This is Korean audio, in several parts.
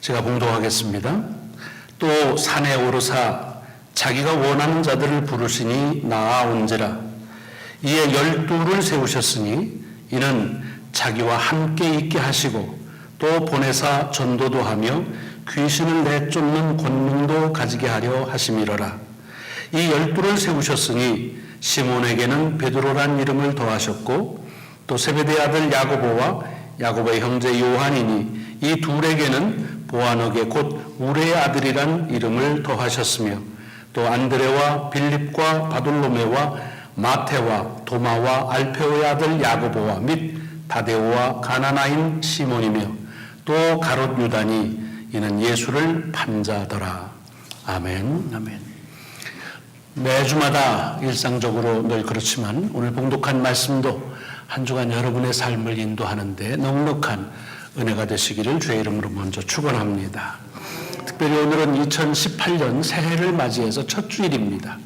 제가 봉독하겠습니다. 또 산에 오르사 자기가 원하는 자들을 부르시니 나아온지라. 이에 12를 세우셨으니 이는 자기와 함께 있게 하시고 또 보내사 전도도 하며 귀신을 내쫓는 권능도 가지게 하려 하심이로라. 이 12를 세우셨으니 시몬에게는 베드로란 이름을 더하셨고 또 세베대 아들 야고보와 야고보의 형제 요한이니 이 둘에게는 보아너게 곧 우레의 아들이란 이름을 더하셨으며 또 안드레와 빌립과 바돌로메와 마테와 도마와 알페오의 아들 야고보와 및 다데오와 가나나인 시몬이며 또 가롯 유다니 이는 예수를 판자더라. 아멘. 아멘. 매주마다 일상적으로 늘 그렇지만 오늘 봉독한 말씀도 한 주간 여러분의 삶을 인도하는데 넉넉한 은혜가 되시기를 주의 이름으로 먼저 축원합니다. 특별히 오늘은 2018년 새해를 맞이해서 첫 주일입니다.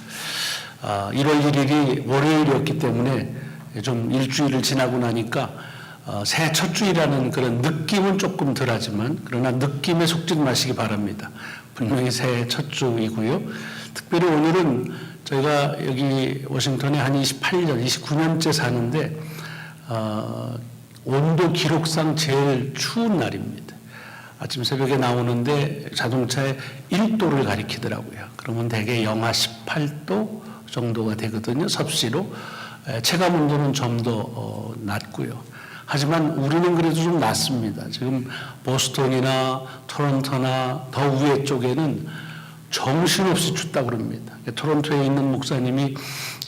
1월 1일이 월요일이었기 때문에 좀 일주일을 지나고 나니까 새해 첫 주일이라는 그런 느낌은 조금 덜하지만 그러나 느낌에 속지 마시기 바랍니다. 분명히 새해 첫 주이고요. 특별히 오늘은 저희가 여기 워싱턴에 한 28년, 29년째 사는데 온도 기록상 제일 추운 날입니다. 아침 새벽에 나오는데 자동차에 1도를 가리키더라고요. 그러면 대개 영하 18도 정도가 되거든요. 섭씨로. 체감 온도는 좀 더 낮고요. 하지만 우리는 그래도 좀 낮습니다. 지금 보스턴이나 토론토나 더 위에 쪽에는 정신없이 춥다고 그럽니다. 토론토에 있는 목사님이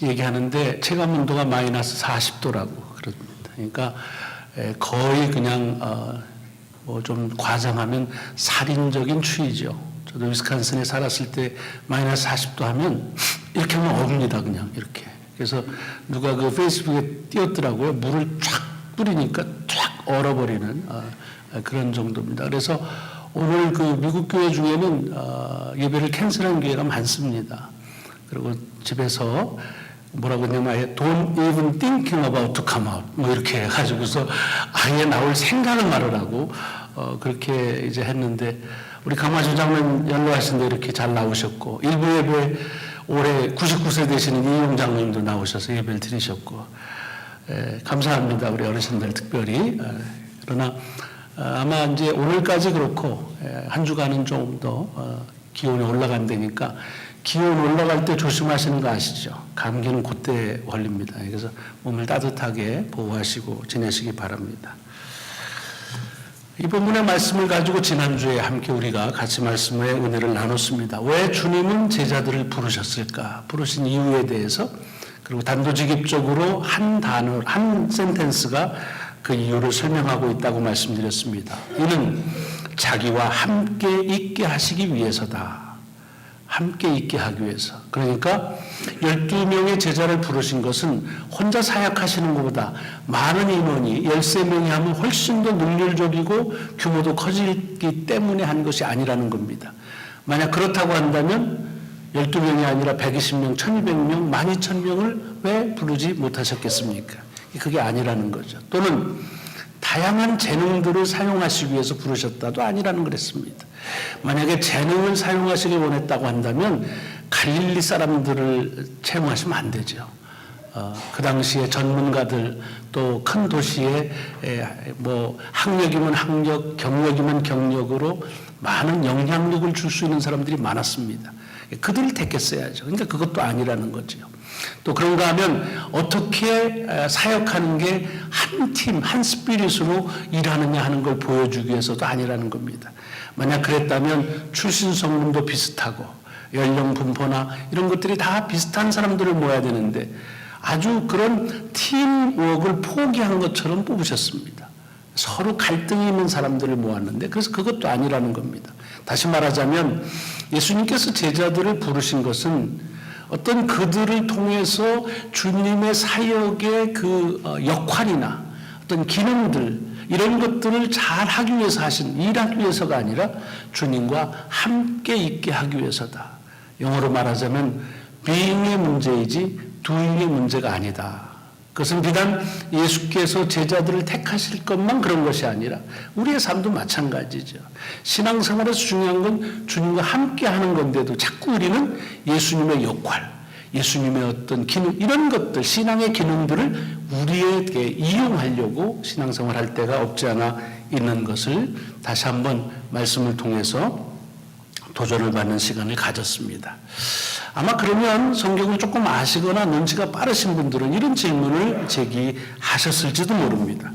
얘기하는데 체감 온도가 마이너스 40도라고 그럽니다. 그러니까 거의 그냥 뭐 좀 과장하면 살인적인 추위죠. 저도 위스콘신에 살았을 때 마이너스 40도 하면 이렇게 하면 옵니다. 그냥 이렇게. 그래서 누가 그 페이스북에 띄웠더라고요. 물을 쫙 뿌리니까 쫙 얼어버리는 그런 정도입니다. 그래서 오늘 그 미국 교회 중에는 예배를 캔슬한 교회가 많습니다. 그리고 집에서 뭐라고 했냐면 don't even thinking about to come out 뭐 이렇게 해가지고서 아예 나올 생각을 말으라고 그렇게 이제 했는데 우리 강마주 장로님 연로하신데 이렇게 잘 나오셨고 일부 예배 올해 99세 되시는 이용 장로님도 나오셔서 예배를 드리셨고 감사합니다. 우리 어르신들 특별히. 그러나 아마 이제 오늘까지 그렇고 한 주간은 좀 더 기온이 올라간다니까 기온 올라갈 때 조심하시는 거 아시죠? 감기는 그때 걸립니다. 그래서 몸을 따뜻하게 보호하시고 지내시기 바랍니다. 이 본문의 말씀을 가지고 지난주에 함께 우리가 같이 말씀의 은혜를 나눴습니다. 왜 주님은 제자들을 부르셨을까? 부르신 이유에 대해서 그리고 단도직입적으로 한 단어, 한 센텐스가 그 이유를 설명하고 있다고 말씀드렸습니다. 이는 자기와 함께 있게 하시기 위해서다. 함께 있게 하기 위해서. 그러니까 12명의 제자를 부르신 것은 혼자 사역하시는 것보다 많은 인원이 13명이 하면 훨씬 더 능률적이고 규모도 커지기 때문에 한 것이 아니라는 겁니다. 만약 그렇다고 한다면 12명이 아니라 120명, 1200명, 12000명을 왜 부르지 못하셨겠습니까? 그게 아니라는 거죠. 또는 다양한 재능들을 사용하시기 위해서 부르셨다도 아니라는 그랬습니다. 만약에 재능을 사용하시길 원했다고 한다면 갈릴리 사람들을 채용하시면 안 되죠. 그 당시에 전문가들 또 큰 도시에 뭐 학력이면 학력, 경력이면 경력으로 많은 영향력을 줄 수 있는 사람들이 많았습니다. 그들을 택했어야죠. 그러니까 그것도 아니라는 거죠. 또 그런가 하면 어떻게 사역하는 게 한 팀, 한 스피릿으로 일하느냐 하는 걸 보여주기 위해서도 아니라는 겁니다. 만약 그랬다면 출신 성분도 비슷하고 연령 분포나 이런 것들이 다 비슷한 사람들을 모아야 되는데 아주 그런 팀워크를 포기한 것처럼 뽑으셨습니다. 서로 갈등이 있는 사람들을 모았는데 그래서 그것도 아니라는 겁니다. 다시 말하자면 예수님께서 제자들을 부르신 것은 어떤 그들을 통해서 주님의 사역의 그 역할이나 어떤 기능들 이런 것들을 잘 하기 위해서 일하기 위해서가 아니라 주님과 함께 있게 하기 위해서다. 영어로 말하자면 being의 문제이지 doing의 문제가 아니다. 그것은 비단 예수께서 제자들을 택하실 것만 그런 것이 아니라 우리의 삶도 마찬가지죠. 신앙생활에서 중요한 건 주님과 함께 하는 건데도 자꾸 우리는 예수님의 역할, 예수님의 어떤 기능, 이런 것들, 신앙의 기능들을 우리에게 이용하려고 신앙생활 할 때가 없지 않아 있는 것을 다시 한번 말씀을 통해서 도전을 받는 시간을 가졌습니다. 아마 그러면 성경을 조금 아시거나 눈치가 빠르신 분들은 이런 질문을 제기하셨을지도 모릅니다.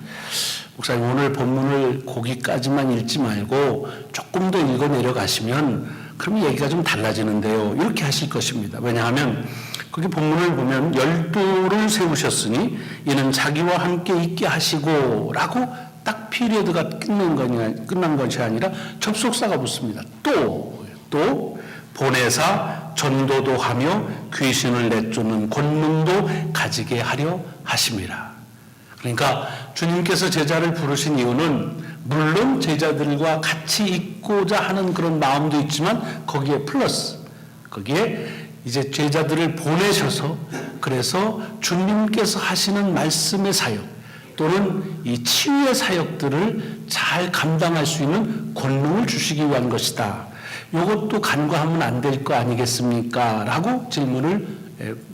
목사님, 오늘 본문을 거기까지만 읽지 말고 조금 더 읽어 내려가시면 그럼 얘기가 좀 달라지는데요. 이렇게 하실 것입니다. 왜냐하면 거기 본문을 보면 12를 세우셨으니 이는 자기와 함께 있게 하시고 라고 딱 피리어드가 끝난 것이 아니라 접속사가 붙습니다. 또 보내사 전도도 하며 귀신을 내쫓는 권능도 가지게 하려 하심이라. 그러니까 주님께서 제자를 부르신 이유는 물론 제자들과 같이 있고자 하는 그런 마음도 있지만 거기에 플러스, 거기에 이제 제자들을 보내셔서 그래서 주님께서 하시는 말씀의 사역 또는 이 치유의 사역들을 잘 감당할 수 있는 권능을 주시기 위한 것이다. 이것도 간과하면 안 될 거 아니겠습니까? 라고 질문을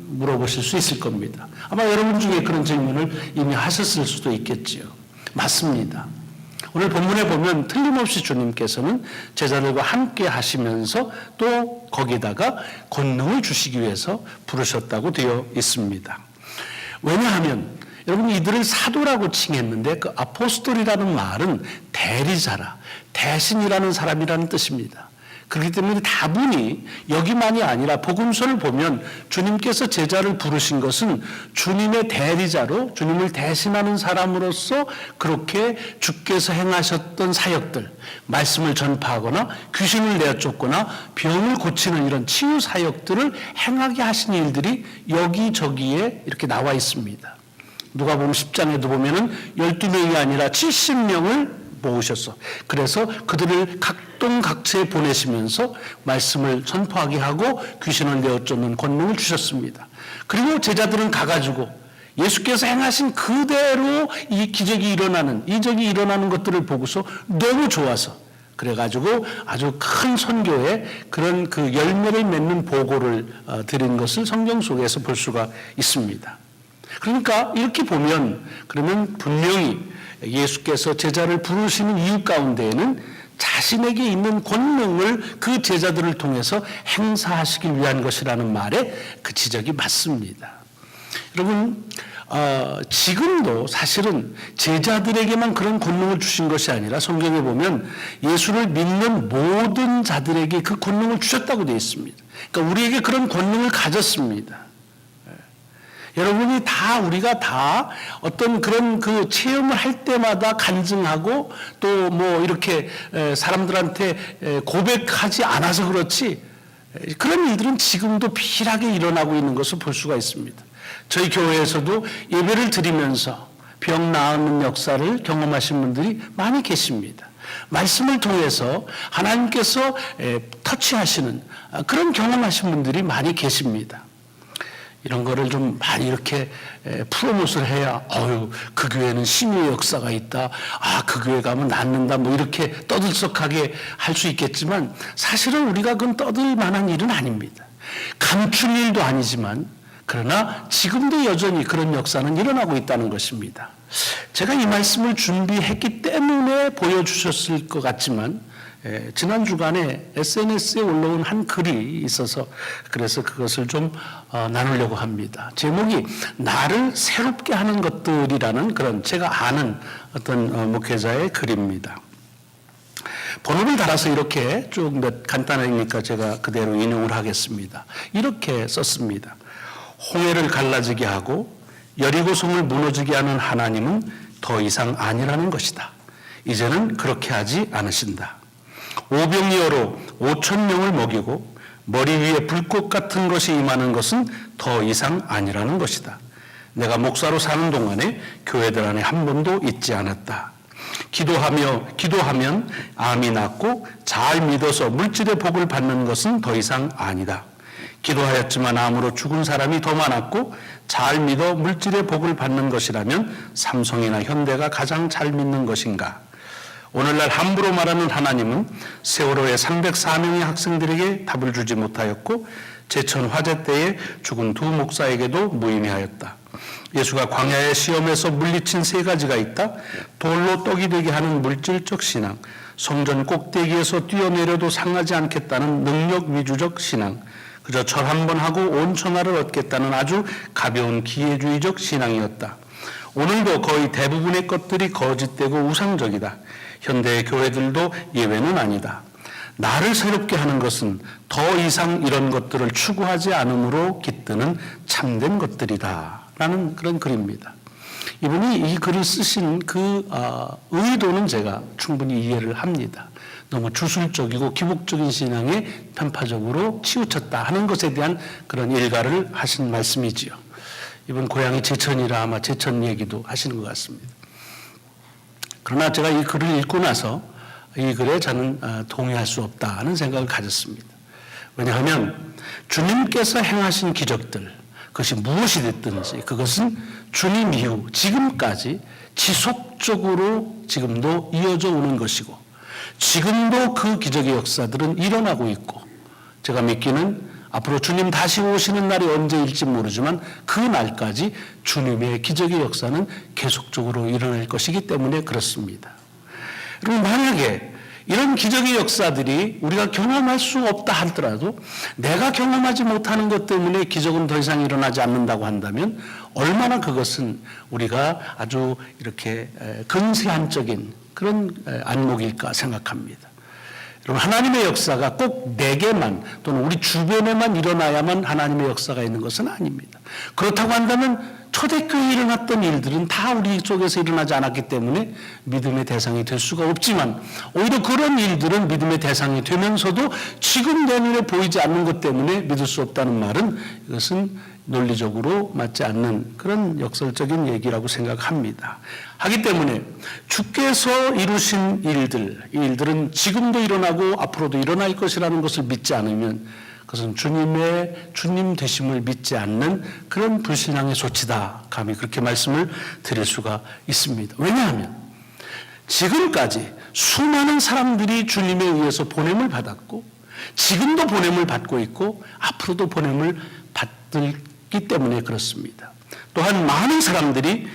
물어보실 수 있을 겁니다. 아마 여러분 중에 그런 질문을 이미 하셨을 수도 있겠지요. 맞습니다. 오늘 본문에 보면 틀림없이 주님께서는 제자들과 함께 하시면서 또 거기다가 권능을 주시기 위해서 부르셨다고 되어 있습니다. 왜냐하면 여러분 이들을 사도라고 칭했는데 그 아포스톨이라는 말은 대리자라, 대신이라는 사람이라는 뜻입니다. 그렇기 때문에 다분히 여기만이 아니라 복음서를 보면 주님께서 제자를 부르신 것은 주님의 대리자로 주님을 대신하는 사람으로서 그렇게 주께서 행하셨던 사역들, 말씀을 전파하거나 귀신을 내쫓거나 병을 고치는 이런 치유 사역들을 행하게 하신 일들이 여기저기에 이렇게 나와 있습니다. 누가복음 10장에도 보면은 12명이 아니라 70명을 모으셨어. 그래서 그들을 각동각처에 보내시면서 말씀을 선포하게 하고 귀신을 내어쫓는 권능을 주셨습니다. 그리고 제자들은 가가지고 예수께서 행하신 그대로 이 기적이 일어나는, 이적이 일어나는 것들을 보고서 너무 좋아서 그래가지고 아주 큰 선교에 그런 그 열매를 맺는 보고를 드린 것을 성경 속에서 볼 수가 있습니다. 그러니까 이렇게 보면 그러면 분명히 예수께서 제자를 부르시는 이유 가운데에는 자신에게 있는 권능을 그 제자들을 통해서 행사하시기 위한 것이라는 말에 그 지적이 맞습니다. 여러분 지금도 사실은 제자들에게만 그런 권능을 주신 것이 아니라 성경에 보면 예수를 믿는 모든 자들에게 그 권능을 주셨다고 되어 있습니다. 그러니까 우리에게 그런 권능을 가졌습니다. 여러분이 다 우리가 다 어떤 그런 그 체험을 할 때마다 간증하고 또 뭐 이렇게 사람들한테 고백하지 않아서 그렇지 그런 일들은 지금도 비일하게 일어나고 있는 것을 볼 수가 있습니다. 저희 교회에서도 예배를 드리면서 병 나은 역사를 경험하신 분들이 많이 계십니다. 말씀을 통해서 하나님께서 터치하시는 그런 경험하신 분들이 많이 계십니다. 이런 거를 좀 많이 이렇게 프로모트를 해야 그 교회는 신유의 역사가 있다. 그 교회 가면 낫는다. 뭐 이렇게 떠들썩하게 할 수 있겠지만 사실은 우리가 그건 떠들 만한 일은 아닙니다. 감출 일도 아니지만 그러나 지금도 여전히 그런 역사는 일어나고 있다는 것입니다. 제가 이 말씀을 준비했기 때문에 보여주셨을 것 같지만 지난 주간에 SNS에 올라온 한 글이 있어서 그래서 그것을 좀 나누려고 합니다. 제목이 나를 새롭게 하는 것들이라는 그런 제가 아는 어떤 목회자의 글입니다. 번호를 달아서 이렇게 쭉 간단하니까 제가 그대로 인용을 하겠습니다. 이렇게 썼습니다. 홍해를 갈라지게 하고 여리고성을 무너지게 하는 하나님은 더 이상 아니라는 것이다. 이제는 그렇게 하지 않으신다. 오병이어로 5,000명을 먹이고 머리 위에 불꽃 같은 것이 임하는 것은 더 이상 아니라는 것이다. 내가 목사로 사는 동안에 교회들 안에 한 번도 있지 않았다. 기도하면 암이 낫고 잘 믿어서 물질의 복을 받는 것은 더 이상 아니다. 기도하였지만 암으로 죽은 사람이 더 많았고 잘 믿어 물질의 복을 받는 것이라면 삼성이나 현대가 가장 잘 믿는 것인가? 오늘날 함부로 말하는 하나님은 세월호의 304명의 학생들에게 답을 주지 못하였고 제천 화재 때에 죽은 두 목사에게도 무의미하였다. 예수가 광야의 시험에서 물리친 세 가지가 있다. 돌로 떡이 되게 하는 물질적 신앙, 성전 꼭대기에서 뛰어내려도 상하지 않겠다는 능력 위주적 신앙, 그저 절 한 번 하고 온 천하를 얻겠다는 아주 가벼운 기회주의적 신앙이었다. 오늘도 거의 대부분의 것들이 거짓되고 우상적이다. 현대의 교회들도 예외는 아니다. 나를 새롭게 하는 것은 더 이상 이런 것들을 추구하지 않음으로 깃드는 참된 것들이다 라는 그런 글입니다. 이분이 이 글을 쓰신 그 의도는 제가 충분히 이해를 합니다. 너무 주술적이고 기복적인 신앙에 편파적으로 치우쳤다 하는 것에 대한 그런 일가를 하신 말씀이지요. 이분 고향이 제천이라 아마 제천 얘기도 하시는 것 같습니다. 그러나 제가 이 글을 읽고 나서 이 글에 저는 동의할 수 없다 하는 생각을 가졌습니다. 왜냐하면 주님께서 행하신 기적들, 그것이 무엇이 됐든지 그것은 주님 이후 지금까지 지속적으로 지금도 이어져 오는 것이고 지금도 그 기적의 역사들은 일어나고 있고 제가 믿기는 앞으로 주님 다시 오시는 날이 언제일지 모르지만 그 날까지 주님의 기적의 역사는 계속적으로 일어날 것이기 때문에 그렇습니다. 그럼 만약에 이런 기적의 역사들이 우리가 경험할 수 없다 하더라도 내가 경험하지 못하는 것 때문에 기적은 더 이상 일어나지 않는다고 한다면 얼마나 그것은 우리가 아주 이렇게 근세한적인 그런 안목일까 생각합니다. 여러분, 하나님의 역사가 꼭 내게만 또는 우리 주변에만 일어나야만 하나님의 역사가 있는 것은 아닙니다. 그렇다고 한다면 초대교회에 일어났던 일들은 다 우리 속에서 일어나지 않았기 때문에 믿음의 대상이 될 수가 없지만 오히려 그런 일들은 믿음의 대상이 되면서도 지금 내 눈에 보이지 않는 것 때문에 믿을 수 없다는 말은 이것은 논리적으로 맞지 않는 그런 역설적인 얘기라고 생각합니다. 하기 때문에 주께서 이루신 일들, 이 일들은 지금도 일어나고 앞으로도 일어날 것이라는 것을 믿지 않으면 그것은 주님 되심을 믿지 않는 그런 불신앙의 소치다. 감히 그렇게 말씀을 드릴 수가 있습니다. 왜냐하면 지금까지 수많은 사람들이 주님에 의해서 보냄을 받았고 지금도 보냄을 받고 있고 앞으로도 보냄을 받기 때문에 그렇습니다. 또한 많은 사람들이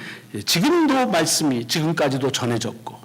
지금도 말씀이 지금까지도 전해졌고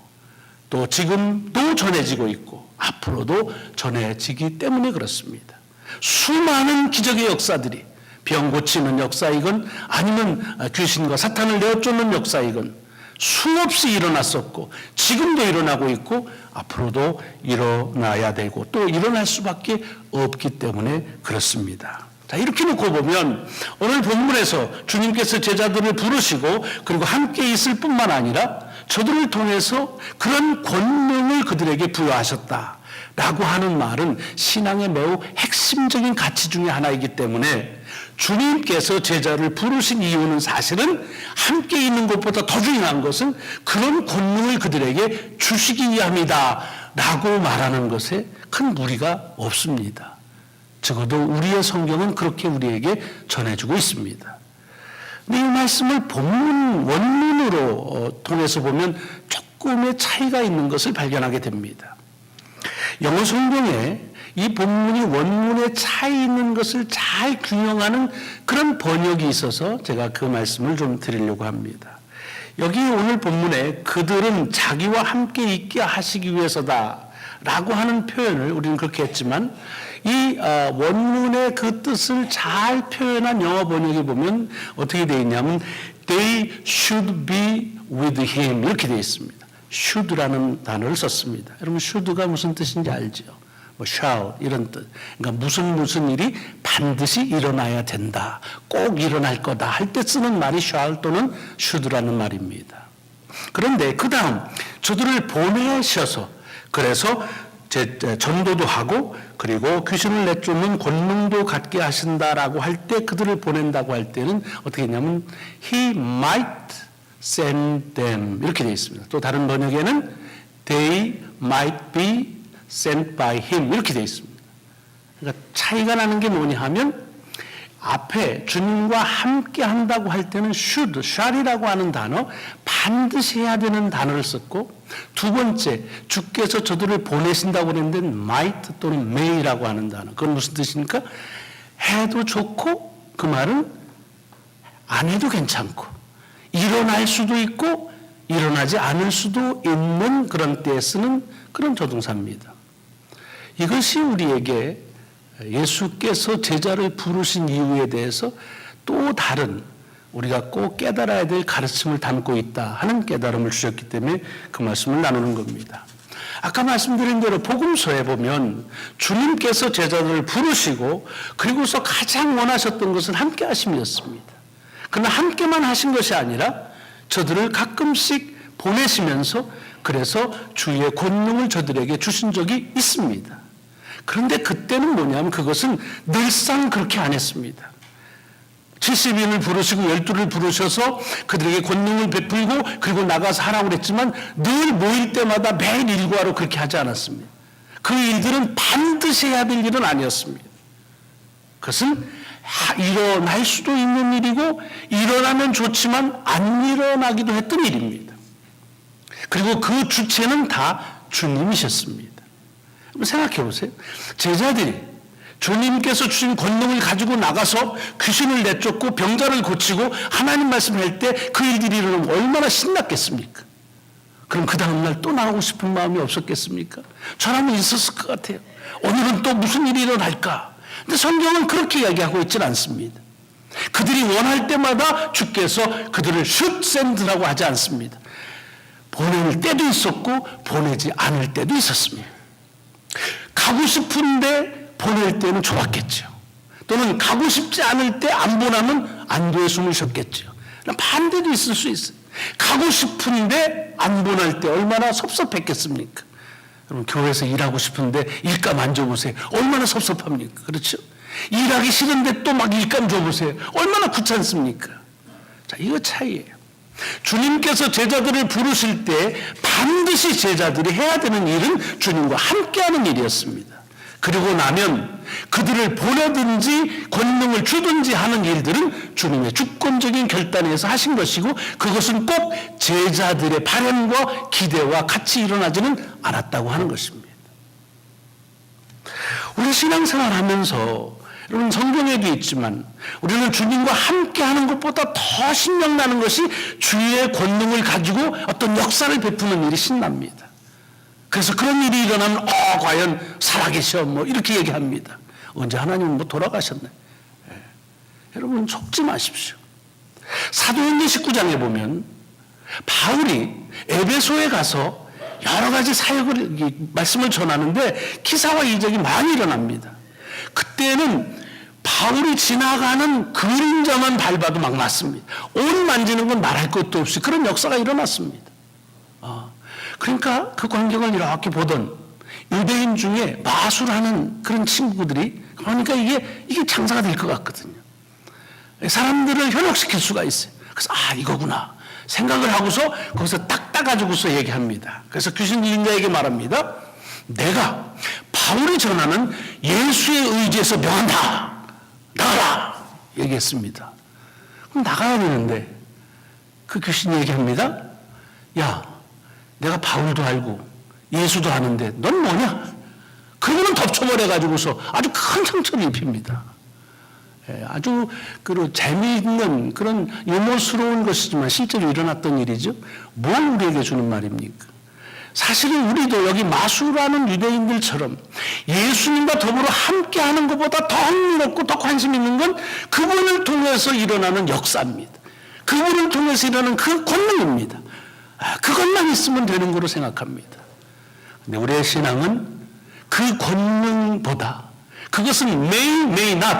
또 지금도 전해지고 있고 앞으로도 전해지기 때문에 그렇습니다. 수많은 기적의 역사들이 병 고치는 역사이건 아니면 귀신과 사탄을 내어쫓는 역사이건 수없이 일어났었고 지금도 일어나고 있고 앞으로도 일어나야 되고 또 일어날 수밖에 없기 때문에 그렇습니다. 자, 이렇게 놓고 보면 오늘 본문에서 주님께서 제자들을 부르시고 그리고 함께 있을 뿐만 아니라 저들을 통해서 그런 권능을 그들에게 부여하셨다 라고 하는 말은 신앙의 매우 핵심적인 가치 중에 하나이기 때문에 주님께서 제자를 부르신 이유는 사실은 함께 있는 것보다 더 중요한 것은 그런 권능을 그들에게 주시기 위함이다 라고 말하는 것에 큰 무리가 없습니다. 적어도 우리의 성경은 그렇게 우리에게 전해주고 있습니다. 근데 이 말씀을 본문 원문으로 통해서 보면 조금의 차이가 있는 것을 발견하게 됩니다. 영어 성경에 이 본문이 원문에 차이 있는 것을 잘 균형하는 그런 번역이 있어서 제가 그 말씀을 좀 드리려고 합니다. 여기 오늘 본문에 그들은 자기와 함께 있게 하시기 위해서다 라고 하는 표현을 우리는 그렇게 했지만 이 원문의 그 뜻을 잘 표현한 영어 번역에 보면 어떻게 되어 있냐면 They should be with him 이렇게 되어 있습니다. should라는 단어를 썼습니다. 여러분 should가 무슨 뜻인지 알죠? 뭐 shall 이런 뜻. 그러니까 무슨 일이 반드시 일어나야 된다. 꼭 일어날 거다 할 때 쓰는 말이 shall 또는 should라는 말입니다. 그런데 그 다음 저들을 보내셔서 그래서 전도도 하고 그리고 귀신을 내쫓는 권능도 갖게 하신다라고 할 때 그들을 보낸다고 할 때는 어떻게 했냐면 He might send them 이렇게 되어 있습니다. 또 다른 번역에는 They might be sent by him 이렇게 되어 있습니다. 그러니까 차이가 나는 게 뭐냐 하면 앞에 주님과 함께 한다고 할 때는 shall이라고 하는 단어, 반드시 해야 되는 단어를 썼고, 두 번째, 주께서 저들을 보내신다고 하는데 might 또는 may라고 하는 단어. 그건 무슨 뜻입니까? 해도 좋고, 그 말은 안 해도 괜찮고, 일어날 수도 있고 일어나지 않을 수도 있는 그런 때에 쓰는 그런 조동사입니다. 이것이 우리에게 예수께서 제자를 부르신 이유에 대해서 또 다른 우리가 꼭 깨달아야 될 가르침을 담고 있다 하는 깨달음을 주셨기 때문에 그 말씀을 나누는 겁니다. 아까 말씀드린 대로 복음서에 보면 주님께서 제자들을 부르시고 그리고서 가장 원하셨던 것은 함께 하심이었습니다. 그러나 함께만 하신 것이 아니라 저들을 가끔씩 보내시면서 그래서 주의 권능을 저들에게 주신 적이 있습니다. 그런데 그때는 뭐냐면 그것은 늘상 그렇게 안 했습니다. 70인을 부르시고 12를 부르셔서 그들에게 권능을 베풀고 그리고 나가서 하라고 그랬지만 늘 모일 때마다 매일 일과로 그렇게 하지 않았습니다. 그 일들은 반드시 해야 될 일은 아니었습니다. 그것은 일어날 수도 있는 일이고 일어나면 좋지만 안 일어나기도 했던 일입니다. 그리고 그 주체는 다 주님이셨습니다. 생각해 보세요. 제자들이 주님께서 주신 권능을 가지고 나가서 귀신을 내쫓고 병자를 고치고 하나님 말씀을 할 때 그 일들이 일어나면 얼마나 신났겠습니까? 그럼 그 다음날 또 나오고 싶은 마음이 없었겠습니까? 저라면 있었을 것 같아요. 오늘은 또 무슨 일이 일어날까? 근데 성경은 그렇게 이야기하고 있지는 않습니다. 그들이 원할 때마다 주께서 그들을 should send라고 하지 않습니다. 보낼 때도 있었고 보내지 않을 때도 있었습니다. 가고 싶은데 보낼 때는 좋았겠죠. 또는 가고 싶지 않을 때 안 보내면 안도의 숨을 쉬었겠죠. 반대도 있을 수 있어요. 가고 싶은데 안 보낼 때 얼마나 섭섭했겠습니까? 여러분 교회에서 일하고 싶은데 일감 안 줘보세요. 얼마나 섭섭합니까? 그렇죠? 일하기 싫은데 또 막 일감 줘보세요. 얼마나 귀찮습니까? 자, 이거 차이예요. 주님께서 제자들을 부르실 때 반드시 제자들이 해야 되는 일은 주님과 함께하는 일이었습니다. 그리고 나면 그들을 보내든지 권능을 주든지 하는 일들은 주님의 주권적인 결단에서 하신 것이고 그것은 꼭 제자들의 바람과 기대와 같이 일어나지는 않았다고 하는 것입니다. 우리 신앙생활 하면서 여러분 성경에도 있지만 우리는 주님과 함께하는 것보다 더 신명나는 것이 주의 권능을 가지고 어떤 역사를 베푸는 일이 신납니다. 그래서 그런 일이 일어나면 과연 살아계셔 뭐 이렇게 얘기합니다. 언제 하나님은 뭐 돌아가셨네. 여러분 속지 마십시오. 사도행전 19장에 보면 바울이 에베소에 가서 여러 가지 사역을 말씀을 전하는데 기사와 이적이 많이 일어납니다. 그때는 바울이 지나가는 그림자만 밟아도 막 났습니다. 옷 만지는 건 말할 것도 없이 그런 역사가 일어났습니다. 그러니까 그 광경을 이렇게 보던 유대인 중에 마술하는 그런 친구들이 그러니까 이게 장사가 될 것 같거든요. 사람들을 현혹시킬 수가 있어요. 그래서 이거구나 생각을 하고서 거기서 딱 따가지고서 얘기합니다. 그래서 귀신 들린 자에게 말합니다. 내가 바울이 전하는 예수의 의지에서 명한다. 나가라. 얘기했습니다. 그럼 나가야 되는데 그 귀신이 얘기합니다. 야, 내가 바울도 알고 예수도 아는데 넌 뭐냐? 그러고는 덮쳐버려가지고서 아주 큰 상처를 입힙니다. 아주 재미있는 그런 유머스러운 것이지만 실제로 일어났던 일이죠. 뭘 우리에게 주는 말입니까? 사실은 우리도 여기 마술하는 유대인들처럼 예수님과 더불어 함께하는 것보다 더 흥미롭고 더 관심 있는 건 그분을 통해서 일어나는 역사입니다. 그분을 통해서 일어나는 그 권능입니다. 그것만 있으면 되는 거로 생각합니다. 근데 우리의 신앙은 그 권능보다 그것은 may not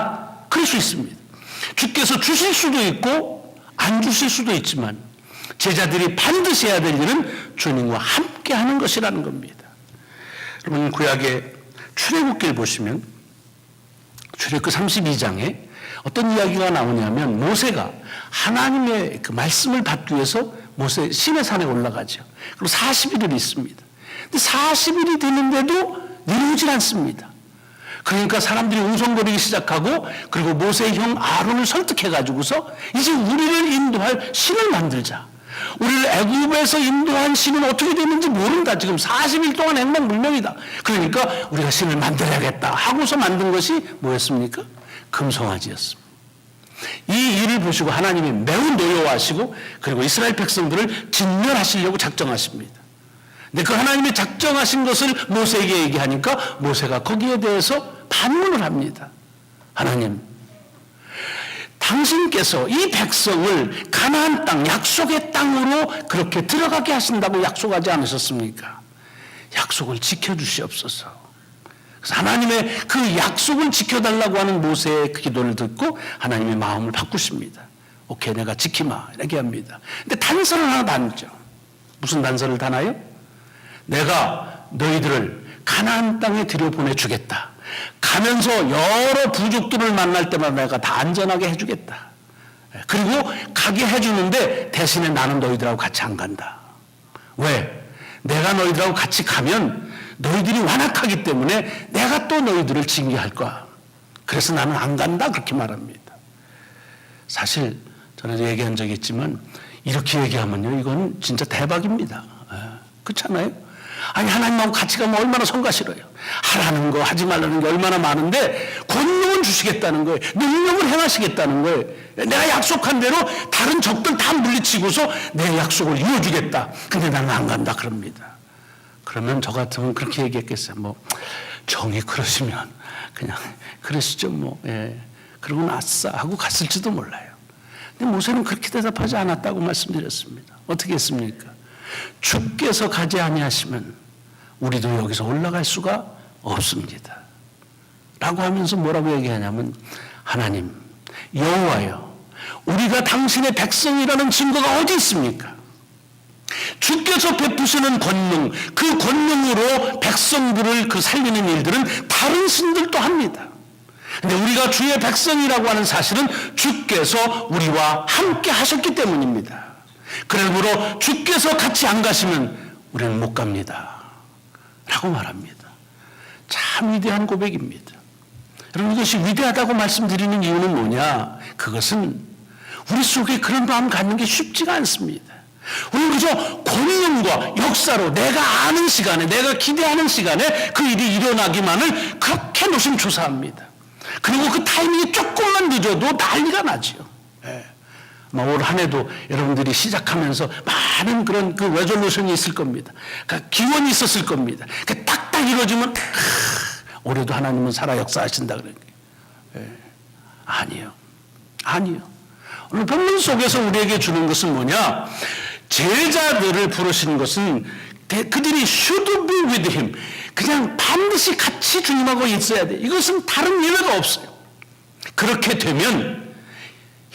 그럴 수 있습니다. 주께서 주실 수도 있고 안 주실 수도 있지만 제자들이 반드시 해야 될 일은 주님과 함께 하는 것이라는 겁니다. 여러분 구약의 출애굽기를 보시면 출애굽기 32장에 어떤 이야기가 나오냐면 모세가 하나님의 그 말씀을 받기 위해서 모세 시내산에 올라가죠. 그리고 40일을 있습니다. 근데 40일이 되는데도 내려오질 않습니다. 그러니까 사람들이 웅성거리기 시작하고, 그리고 모세의 형 아론을 설득해가지고서 이제 우리를 인도할 신을 만들자. 우리를 애굽에서 인도한 신은 어떻게 됐는지 모른다. 지금 40일 동안 행방불명이다. 그러니까 우리가 신을 만들어야겠다 하고서 만든 것이 뭐였습니까? 금송아지였습니다. 이 일을 보시고 하나님이 매우 노여워하시고, 그리고 이스라엘 백성들을 진멸하시려고 작정하십니다. 근데 그 하나님이 작정하신 것을 모세에게 얘기하니까 모세가 거기에 대해서 반문을 합니다. 하나님, 당신께서 이 백성을 가나안 땅, 약속의 땅으로 그렇게 들어가게 하신다고 약속하지 않으셨습니까? 약속을 지켜주시옵소서. 그래서 하나님의 그 약속을 지켜달라고 하는 모세의 그 기도를 듣고 하나님의 마음을 바꾸십니다. 오케이, 내가 지키마 이렇게 합니다. 근데 단서를 하나 담죠. 무슨 단서를 다나요? 내가 너희들을 가나안 땅에 들여보내주겠다. 가면서 여러 부족들을 만날 때마다 내가 다 안전하게 해주겠다. 그리고 가게 해주는데 대신에 나는 너희들하고 같이 안 간다. 왜? 내가 너희들하고 같이 가면 너희들이 완악하기 때문에 내가 또 너희들을 징계할 거야. 그래서 나는 안 간다. 그렇게 말합니다. 사실 전에도 얘기한 적이 있지만 이렇게 얘기하면요, 이건 진짜 대박입니다. 그렇잖아요? 아니, 하나님하고 같이 가면 얼마나 성가시러요. 하라는 거 하지 말라는 게 얼마나 많은데 권능은 주시겠다는 거예요. 능력을 행하시겠다는 거예요. 내가 약속한 대로 다른 적들 다 물리치고서 내 약속을 이루어주겠다. 근데 나는 안 간다 그럽니다. 그러면 저 같으면 그렇게 얘기했겠어요. 뭐 정이 그러시면 그냥 그러시죠 뭐. 예. 그러고 아싸 하고 갔을지도 몰라요. 근데 모세는 그렇게 대답하지 않았다고 말씀드렸습니다. 어떻게 했습니까? 주께서 가지 아니하시면 우리도 여기서 올라갈 수가 없습니다. 라고 하면서 뭐라고 얘기하냐면, 하나님, 여호와여, 우리가 당신의 백성이라는 증거가 어디 있습니까? 주께서 베푸시는 권능, 그 권능으로 백성들을 그 살리는 일들은 다른 신들도 합니다. 근데 우리가 주의 백성이라고 하는 사실은 주께서 우리와 함께 하셨기 때문입니다. 그러므로 주께서 같이 안 가시면 우리는 못 갑니다. 라고 말합니다. 참 위대한 고백입니다. 여러분, 이것이 위대하다고 말씀드리는 이유는 뭐냐? 그것은 우리 속에 그런 마음 갖는 게 쉽지가 않습니다. 우리는 그저 권능과 역사로 내가 아는 시간에, 내가 기대하는 시간에 그 일이 일어나기만을 그렇게 노심초사합니다. 그리고 그 타이밍이 조금만 늦어도 난리가 나죠. 올 한 해도 여러분들이 시작하면서 많은 그런 그 레졸루션이 있을 겁니다. 그러니까 기원이 있었을 겁니다. 그러니까 딱딱 이루어지면 올해도 하나님은 살아 역사하신다 그러는 거예요. 아니요. 아니요. 오늘 본문 속에서 우리에게 주는 것은 뭐냐? 제자들을 부르신 것은 그들이 should be with him. 그냥 반드시 같이 주님하고 있어야 돼. 이것은 다른 예외가 없어요. 그렇게 되면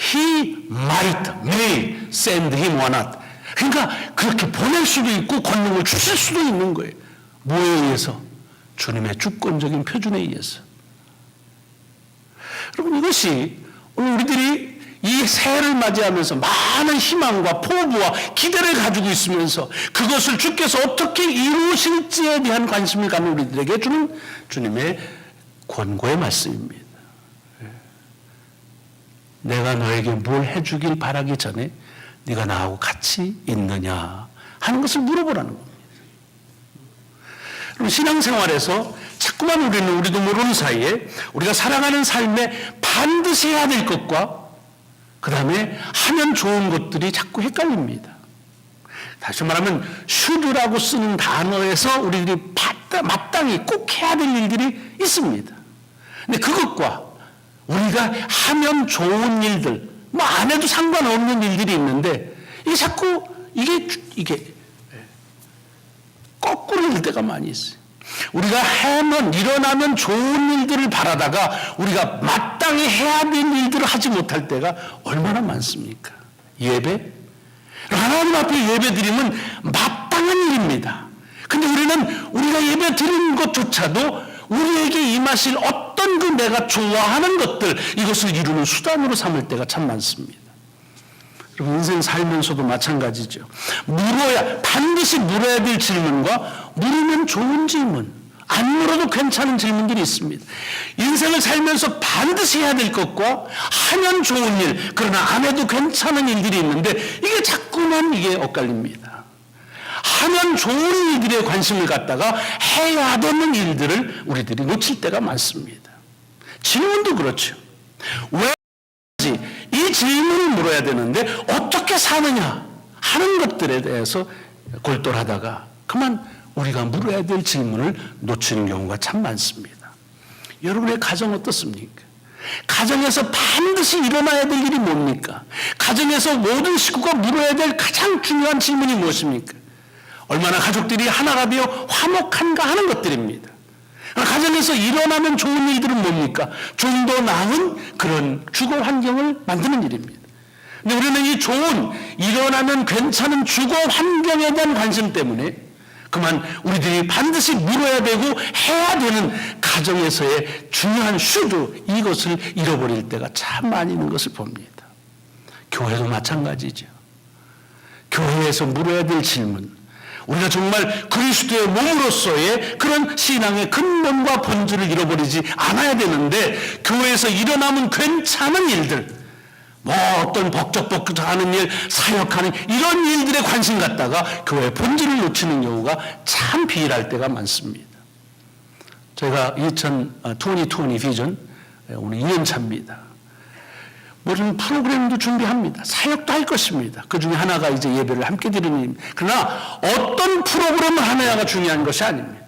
He may send him or not. 그러니까 그렇게 보낼 수도 있고 권능을 주실 수도 있는 거예요. 뭐에 의해서? 주님의 주권적인 표준에 의해서. 여러분, 이것이 오늘 우리들이 이 새해를 맞이하면서 많은 희망과 포부와 기대를 가지고 있으면서 그것을 주께서 어떻게 이루실지에 대한 관심을 갖는 우리들에게 주는 주님의 권고의 말씀입니다. 내가 너에게 뭘 해주길 바라기 전에 네가 나하고 같이 있느냐 하는 것을 물어보라는 겁니다. 그럼 신앙생활에서 자꾸만 우리도 모르는 사이에 우리가 살아가는 삶에 반드시 해야 될 것과 그 다음에 하면 좋은 것들이 자꾸 헷갈립니다. 다시 말하면 should라고 쓰는 단어에서 우리들이 마땅히 꼭 해야 될 일들이 있습니다. 근데 그것과 우리가 하면 좋은 일들, 뭐 안 해도 상관없는 일들이 있는데 이게 자꾸 이게 거꾸로 될 때가 많이 있어요. 우리가 하면 일어나면 좋은 일들을 바라다가 우리가 마땅히 해야 될 일들을 하지 못할 때가 얼마나 많습니까? 예배? 하나님 앞에 예배 드리면 마땅한 일입니다. 근데 우리는 우리가 예배 드리는 것조차도 우리에게 임하실 어떤 그 내가 좋아하는 것들, 이것을 이루는 수단으로 삼을 때가 참 많습니다. 여러분, 인생 살면서도 마찬가지죠. 반드시 물어야 될 질문과 물으면 좋은 질문, 안 물어도 괜찮은 질문들이 있습니다. 인생을 살면서 반드시 해야 될 것과 하면 좋은 일, 그러나 안 해도 괜찮은 일들이 있는데 이게 자꾸만 이게 엇갈립니다. 하면 좋은 일들에 관심을 갖다가 해야 되는 일들을 우리들이 놓칠 때가 많습니다. 질문도 그렇죠. 왜 이 질문을 물어야 되는데 어떻게 사느냐 하는 것들에 대해서 골똘하다가 그만 우리가 물어야 될 질문을 놓치는 경우가 참 많습니다. 여러분의 가정 어떻습니까? 가정에서 반드시 일어나야 될 일이 뭡니까? 가정에서 모든 식구가 물어야 될 가장 중요한 질문이 무엇입니까? 얼마나 가족들이 하나가 되어 화목한가 하는 것들입니다. 가정에서 일어나면 좋은 일들은 뭡니까? 좀 더 나은 그런 주거 환경을 만드는 일입니다. 근데 우리는 이 좋은, 일어나면 괜찮은 주거 환경에 대한 관심 때문에 그만 우리들이 반드시 물어야 되고 해야 되는 가정에서의 중요한 슈드, 이것을 잃어버릴 때가 참 많이 있는 것을 봅니다. 교회도 마찬가지죠. 교회에서 물어야 될 질문, 우리가 정말 그리스도의 몸으로서의 그런 신앙의 근본과 본질을 잃어버리지 않아야 되는데 교회에서 일어나면 괜찮은 일들, 뭐 어떤 벅적벅적하는 일, 사역하는 이런 일들에 관심 갖다가 교회의 본질을 놓치는 경우가 참 비일할 때가 많습니다. 제가 2020 비전 오늘 2년 차입니다. 모든 프로그램도 준비합니다. 사역도 할 것입니다. 그 중에 하나가 이제 예배를 함께 드리는 일입니다. 그러나 어떤 프로그램을 하느냐가 중요한 것이 아닙니다.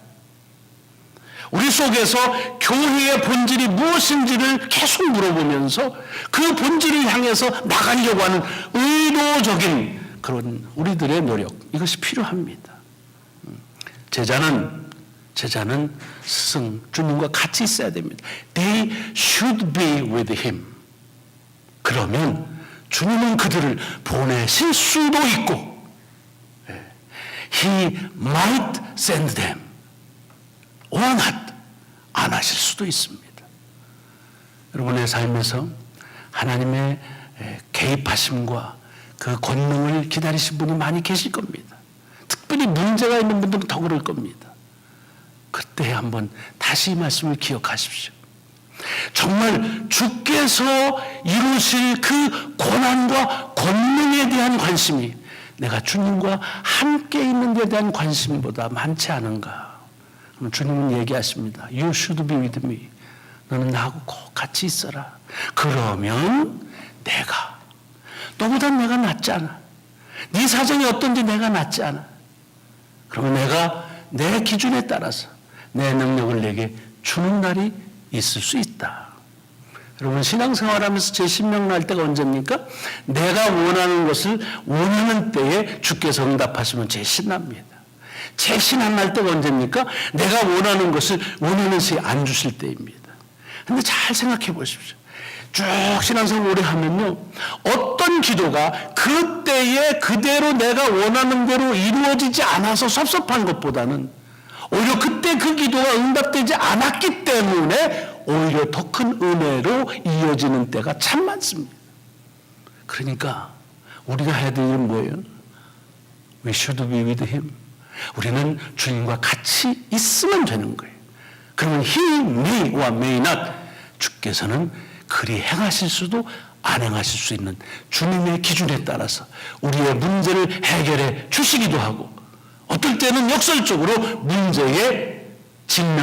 우리 속에서 교회의 본질이 무엇인지를 계속 물어보면서 그 본질을 향해서 나가려고 하는 의도적인 그런 우리들의 노력, 이것이 필요합니다. 제자는 스승 주님과 같이 있어야 됩니다. They should be with him. 그러면 주님은 그들을 보내실 수도 있고 He might send them or not 안 하실 수도 있습니다. 여러분의 삶에서 하나님의 개입하심과 그 권능을 기다리신 분이 많이 계실 겁니다. 특별히 문제가 있는 분들은 더 그럴 겁니다. 그때 한번 다시 이 말씀을 기억하십시오. 정말 주께서 이루실 그 고난과 권능에 대한 관심이 내가 주님과 함께 있는 데 대한 관심보다 많지 않은가? 그럼 주님은 얘기하십니다. You should be with me. 너는 나하고 꼭 같이 있어라. 그러면 내가 너보다 내가 낫지 않아. 네 사정이 어떤지 내가 낫지 않아. 그러면 내가 내 기준에 따라서 내 능력을 내게 주는 날이 있을 수 있다. 여러분 신앙생활하면서 제 신명 날 때가 언제입니까? 내가 원하는 것을 원하는 때에 주께서 응답하시면 제 신납니다. 제 신앙 날 때가 언제입니까? 내가 원하는 것을 원하는 시에 안 주실 때입니다. 근데 잘 생각해 보십시오. 쭉 신앙생활 오래 하면요, 어떤 기도가 그때에 그대로 내가 원하는 대로 이루어지지 않아서 섭섭한 것보다는 오히려 그때 그 기도가 응답되지 않았기 때문에 오히려 더 큰 은혜로 이어지는 때가 참 많습니다. 그러니까 우리가 해야 될 일은 뭐예요? We should be with him. 우리는 주님과 같이 있으면 되는 거예요. 그러면 he may or may not, 주께서는 그리 행하실 수도 안 행하실 수 있는 주님의 기준에 따라서 우리의 문제를 해결해 주시기도 하고, 어떨 때는 역설적으로 문제의 직면